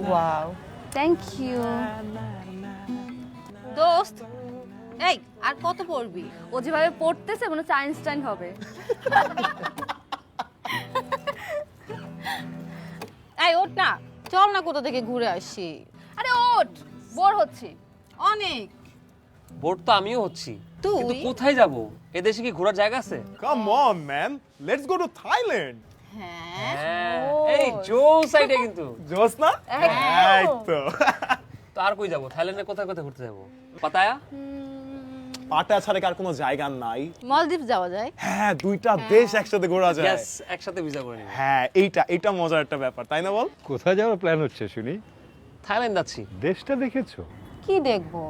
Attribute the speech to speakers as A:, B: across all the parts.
A: Wow,
B: thank you.
C: দোস্ত, এই আর কত পড়বি?
B: ও যেভাবে পড়তেছে মনে হচ্ছে আইনস্টাইন হবে।
C: এই ওঠ না, চল না কোথা থেকে ঘুরে আসি।
B: আরে ওঠ, বোর হচ্ছি।
C: অনেক।
D: বোর তো আমিও হচ্ছি,
C: তুই?
D: কিন্তু কোথায় যাব? এদেশে কি ঘোরার জায়গা আছে?
E: Come on, man. Let's go to Thailand.
C: হ্যাঁ,
D: হ্যাঁ, এই জোস আইডিয়া কিন্তু।
E: জোস না? এই তো।
D: তো আর কই যাব? থাইল্যান্ডে কোথায় কোথায় ঘুরতে যাব? পাতায়া?
E: পাটা ছাড়া কি আর কোনো জায়গা নাই?
C: মালদ্বীপ যাওয়া যায়।
E: হ্যাঁ, দুইটা দেশ একসাথে ঘোরা যায়।
D: ইয়েস, একসাথে ভিসা করে নিব।
E: হ্যাঁ, এইটা মজার একটা ব্যাপার, তাই না বল?
F: কোথায় যাওয়ার প্ল্যান হচ্ছে শুনি?
D: থাইল্যান্ড যাচ্ছি।
F: দেশটা দেখেছো?
C: কি দেখবো?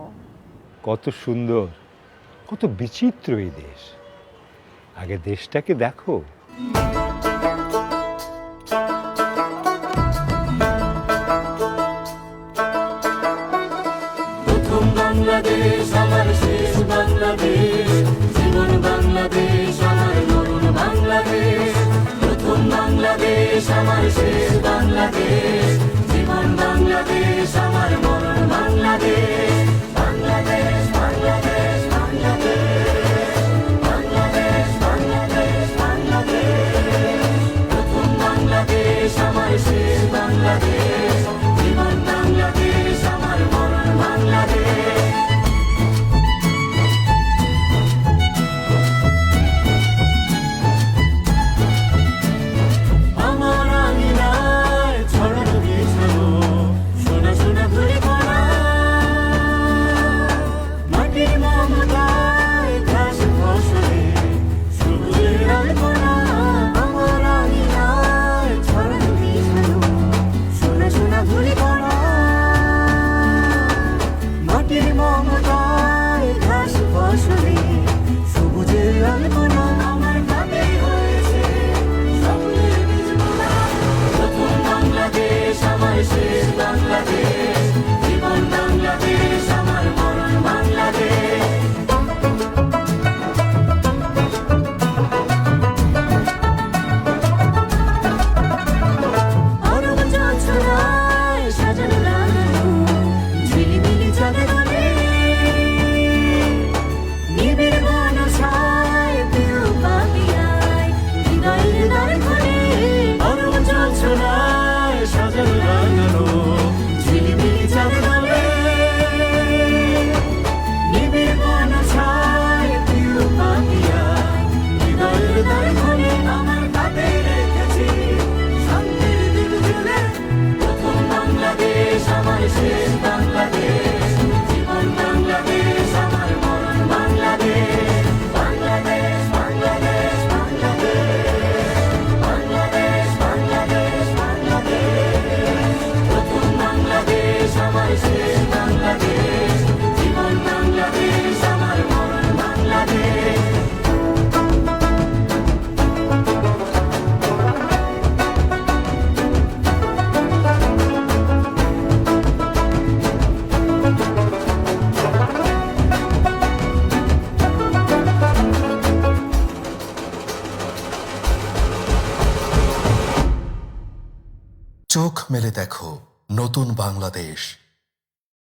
F: কত সুন্দর, কত বিচিত্র এই দেশ। আগে দেশটাকে দেখো।
G: প্রথম বাংলাদেশ আমার শেষ বাংলাদেশ, জীবন বাংলাদেশ আমার মরণ বাংলাদেশ। প্রথম বাংলাদেশ আমার শেষ বাংলাদেশ, জীবন বাংলাদেশ আমার মরণ বাংলাদেশ। বাংলাদেশ বাংলাদেশ বাংলাদেশ, বাংলাদেশ বাংলাদেশ বাংলাদেশ। প্রথম বাংলাদেশ আমার শেষ বাংলাদেশ, জীবন বাংলাদেশ আমার মরণ বাংলাদেশ। আমার আঙিনায় ছড়ানো বিছানো সোনা সোনা ধুলি কণা, মাটির মমতায় ঘাস ফসলে সবুজের আলপনা। আমার আঙিনায় ছড়ানো বিছানো সোনা সোনা ধুলি কণা, মাটির মমতায় ঘাস ফসলে সবুজের আলপনা। আমার ভাবে হয়েছে সকলের বীজ বোনা। প্রথম বাংলাদেশ আমার শেষ বাংলাদেশ, জীবন বাংলাদেশ আমার মরণ বাংলাদেশ। অরব জোছনায় সাজানো লাগানো ঝিলিমিলি চাঁদের আলোয়, নিবিড় বনছায় প্রিয় পাপিয়ায় হৃদয়ের দ্বার খোলে। অরব জোছনায় সাজানো লাগানো ঝিলিমিলি চাঁদের আলোয়, নিবিড় বনছায় প্রিয় পাপিয়ায় হৃদয়ের দ্বার খোলে। আমার হাতে রেখেছি শান্তির দিক জুড়ে। প্রথম বাংলাদেশ আমার শেষ বাংলাদেশ, জীবন বাংলাদেশ আমার মরণ বাংলাদেশ। বাংলাদেশ বাংলাদেশ বাংলাদেশ, বাংলাদেশ বাংলাদেশ বাংলাদেশ। প্রথম বাংলাদেশ আমার শেষ বাংলাদেশ, জীবন বাংলাদেশ আমার মরণ বাংলাদেশ।
H: চোখ মেলে দেখো নতুন বাংলাদেশ।